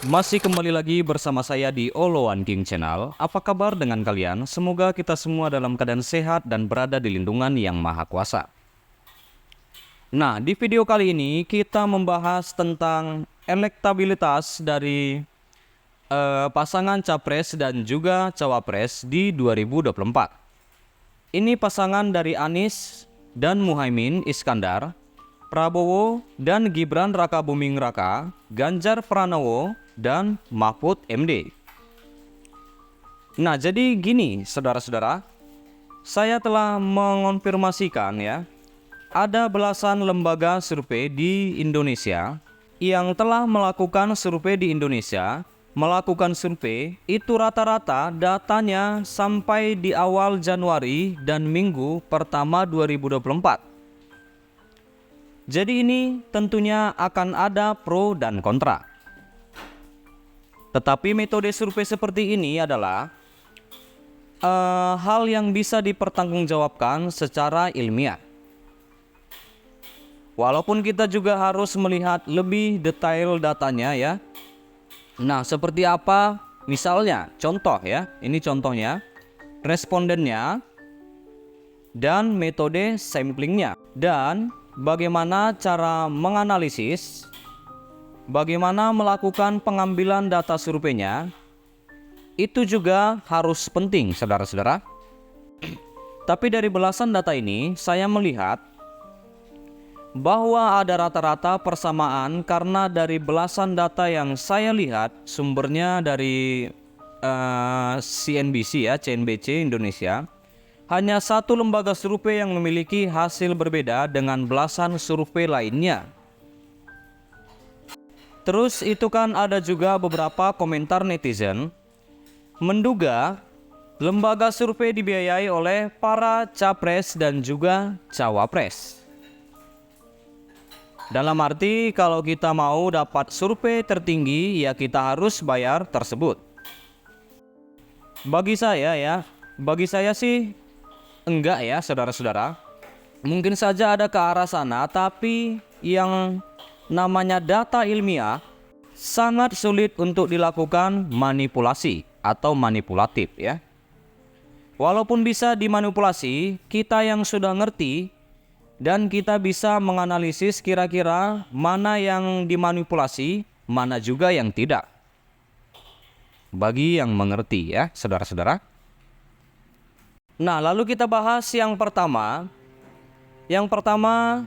Masih kembali lagi bersama saya di Oloan King Channel. Apa kabar dengan kalian? Semoga kita semua dalam keadaan sehat dan berada di lindungan Yang Maha Kuasa. Nah, di video kali ini kita membahas tentang elektabilitas dari pasangan Capres dan juga Cawapres di 2024. Ini pasangan dari Anies dan Muhaimin Iskandar, Prabowo dan Gibran Rakabuming Raka, Ganjar Pranowo, dan Mahfud MD. Nah, jadi gini saudara-saudara, saya telah mengonfirmasikan ya, ada belasan lembaga survei di Indonesia yang telah melakukan survei di Indonesia. Melakukan survei itu rata-rata datanya sampai di awal Januari dan minggu pertama 2024. Jadi ini tentunya akan ada pro dan kontra. Tetapi metode survei seperti ini adalah hal yang bisa dipertanggungjawabkan secara ilmiah. Walaupun kita juga harus melihat lebih detail datanya ya. Nah, seperti apa? Misalnya, contoh ya, ini contohnya, respondennya dan metode samplingnya, dan bagaimana cara menganalisis, bagaimana melakukan pengambilan data surveinya, itu juga harus penting, saudara-saudara. Tapi dari belasan data ini, saya melihat bahwa ada rata-rata persamaan karena dari belasan data yang saya lihat sumbernya dari CNBC ya, CNBC Indonesia. Hanya satu lembaga survei yang memiliki hasil berbeda dengan belasan survei lainnya. Terus itu kan ada juga beberapa komentar netizen menduga lembaga survei dibiayai oleh para capres dan juga cawapres. Dalam arti kalau kita mau dapat survei tertinggi ya kita harus bayar tersebut. Bagi saya sih enggak ya saudara-saudara. Mungkin saja ada ke arah sana, tapi yang namanya data ilmiah sangat sulit untuk dilakukan manipulasi atau manipulatif ya. Walaupun bisa dimanipulasi, kita yang sudah ngerti dan kita bisa menganalisis kira-kira mana yang dimanipulasi, mana juga yang tidak. Bagi yang mengerti ya, saudara-saudara. Nah, lalu kita bahas yang pertama. Yang pertama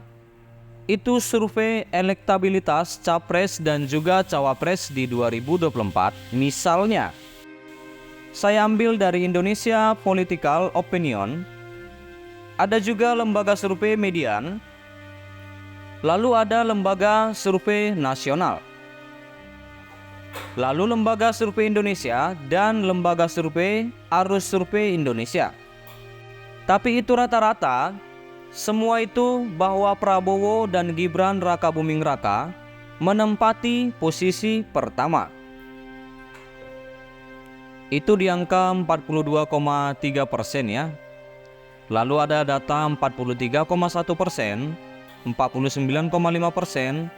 itu survei elektabilitas Capres dan juga Cawapres di 2024. Misalnya, saya ambil dari Indonesia Political Opinion. Ada juga lembaga survei Median, lalu ada lembaga survei nasional, lalu lembaga survei Indonesia dan lembaga survei Arus Survei Indonesia. Tapi itu rata-rata, semua itu bahwa Prabowo dan Gibran Rakabuming Raka menempati posisi pertama. Itu di angka 42,3% ya. Lalu ada data 43,1%, 49,5%,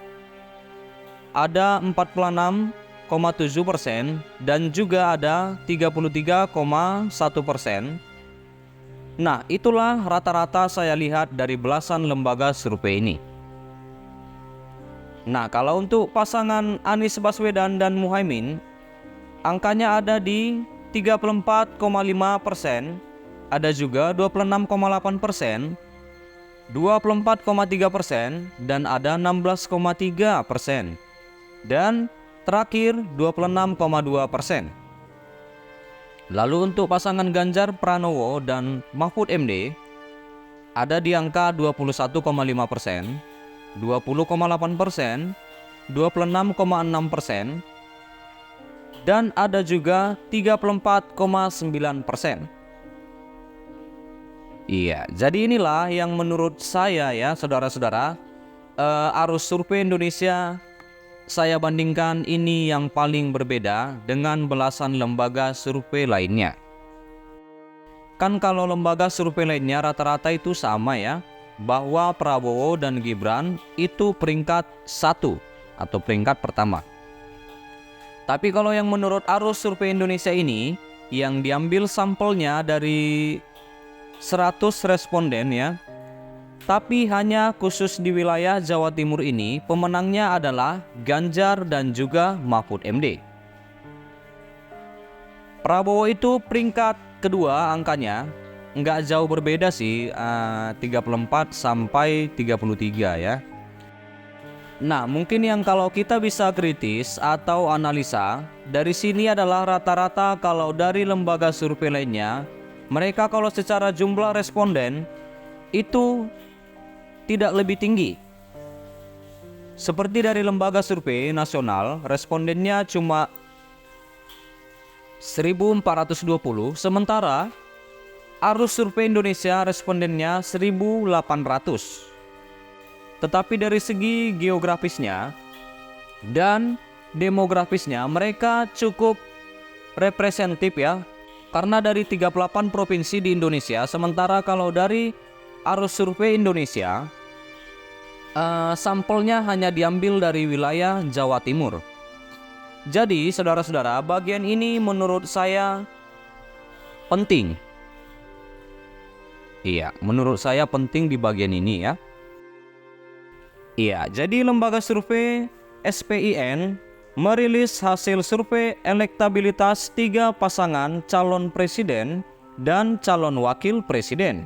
ada 46,7%, dan juga ada 33,1%. Nah, itulah rata-rata saya lihat dari belasan lembaga survei ini. Nah, kalau untuk pasangan Anies Baswedan dan Muhaimin, angkanya ada di 34,5%, ada juga 26,8%, 24,3%, dan ada 16,3%. Dan terakhir 26,2%. Lalu untuk pasangan Ganjar Pranowo dan Mahfud MD ada di angka 21,5%, 20,8%, 26,6%, dan ada juga 34,9%. Iya, jadi inilah yang menurut saya ya saudara-saudara, arus survei Indonesia saya bandingkan ini yang paling berbeda dengan belasan lembaga survei lainnya. Kan kalau lembaga survei lainnya rata-rata itu sama ya, bahwa Prabowo dan Gibran itu peringkat 1 atau peringkat pertama. Tapi kalau yang menurut Arus Survei Indonesia ini, yang diambil sampelnya dari 100 responden ya, tapi hanya khusus di wilayah Jawa Timur ini, pemenangnya adalah Ganjar dan juga Mahfud MD. Prabowo itu peringkat kedua angkanya, nggak jauh berbeda sih, 34 sampai 33 ya. Nah, mungkin yang kalau kita bisa kritis atau analisa, dari sini adalah rata-rata kalau dari lembaga survei lainnya, mereka kalau secara jumlah responden itu tidak lebih tinggi. Seperti dari lembaga survei nasional, respondennya cuma 1420, sementara Arus Survei Indonesia respondennya 1800. Tetapi dari segi geografisnya dan demografisnya mereka cukup representatif ya. Karena dari 38 provinsi di Indonesia, sementara kalau dari Arus Survei Indonesia sampelnya hanya diambil dari wilayah Jawa Timur. Jadi saudara-saudara, bagian ini menurut saya penting. Iya, menurut saya penting di bagian ini ya. Iya, jadi lembaga survei SPIN merilis hasil survei elektabilitas 3 pasangan calon presiden dan calon wakil presiden,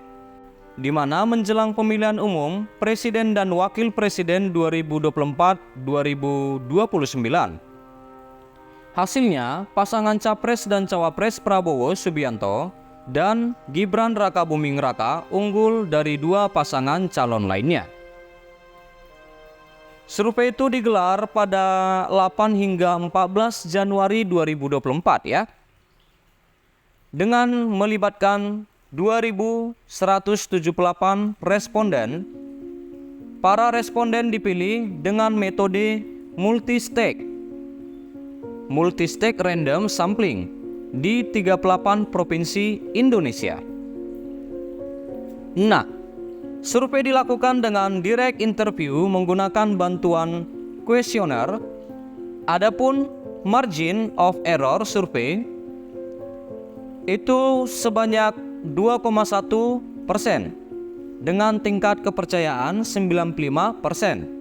di mana menjelang pemilihan umum presiden dan wakil presiden 2024-2029. Hasilnya, pasangan Capres dan Cawapres Prabowo Subianto dan Gibran Rakabuming Raka unggul dari 2 pasangan calon lainnya. Survei itu digelar pada 8 hingga 14 Januari 2024 ya. Dengan melibatkan 2.178 responden. Para responden dipilih dengan metode multi-stage random sampling di 38 provinsi Indonesia. Nah, survei dilakukan dengan direct interview menggunakan bantuan kuesioner. Adapun margin of error survei itu sebanyak 2,1% dengan tingkat kepercayaan 95%.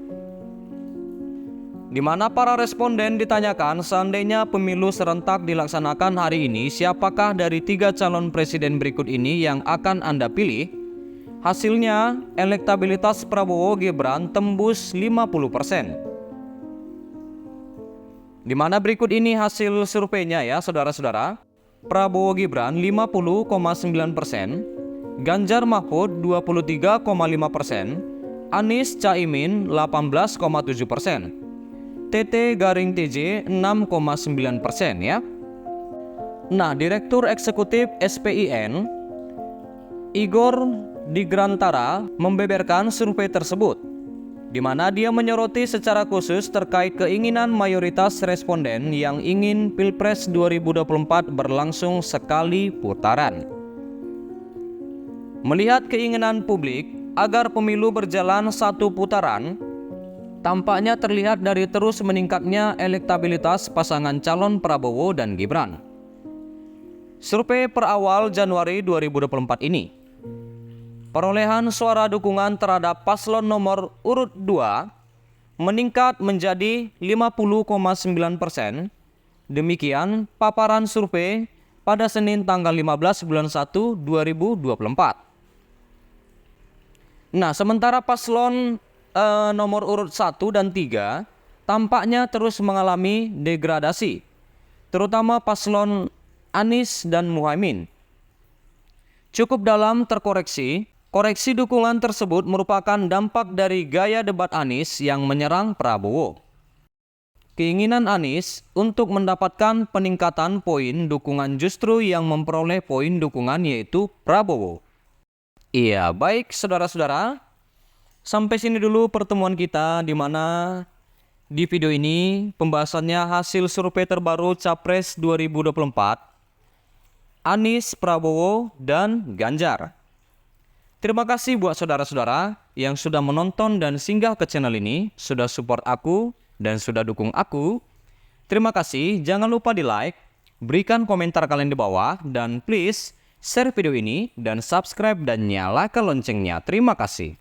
Di mana para responden ditanyakan seandainya pemilu serentak dilaksanakan hari ini, siapakah dari 3 calon presiden berikut ini yang akan Anda pilih? Hasilnya, elektabilitas Prabowo Gibran tembus 50%. Di mana berikut ini hasil surveinya ya saudara-saudara. Prabowo Gibran 50,9%, Ganjar Mahfud 23,5%, Anies Caimin 18,7%, TT_TJ 6,9% ya. Nah, Direktur Eksekutif SPIN Igor Digrantara membeberkan survei tersebut, di mana dia menyoroti secara khusus terkait keinginan mayoritas responden yang ingin Pilpres 2024 berlangsung sekali putaran. Melihat keinginan publik agar pemilu berjalan satu putaran, tampaknya terlihat dari terus meningkatnya elektabilitas pasangan calon Prabowo dan Gibran. Survei per awal Januari 2024 ini, perolehan suara dukungan terhadap paslon nomor urut 2 meningkat menjadi 50,9%. Demikian paparan survei pada Senin tanggal 15 bulan 1 2024. Nah, sementara paslon nomor urut 1 dan 3 tampaknya terus mengalami degradasi, terutama paslon Anies dan Muhaimin. Cukup dalam terkoreksi. Koreksi dukungan tersebut merupakan dampak dari gaya debat Anies yang menyerang Prabowo. Keinginan Anies untuk mendapatkan peningkatan poin dukungan justru yang memperoleh poin dukungan yaitu Prabowo. Iya, baik saudara-saudara. Sampai sini dulu pertemuan kita, di mana di video ini pembahasannya hasil survei terbaru Capres 2024, Anies, Prabowo, dan Ganjar. Terima kasih buat saudara-saudara yang sudah menonton dan singgah ke channel ini, sudah support aku dan sudah dukung aku. Terima kasih, jangan lupa di like, berikan komentar kalian di bawah, dan please share video ini dan subscribe dan nyalakan loncengnya. Terima kasih.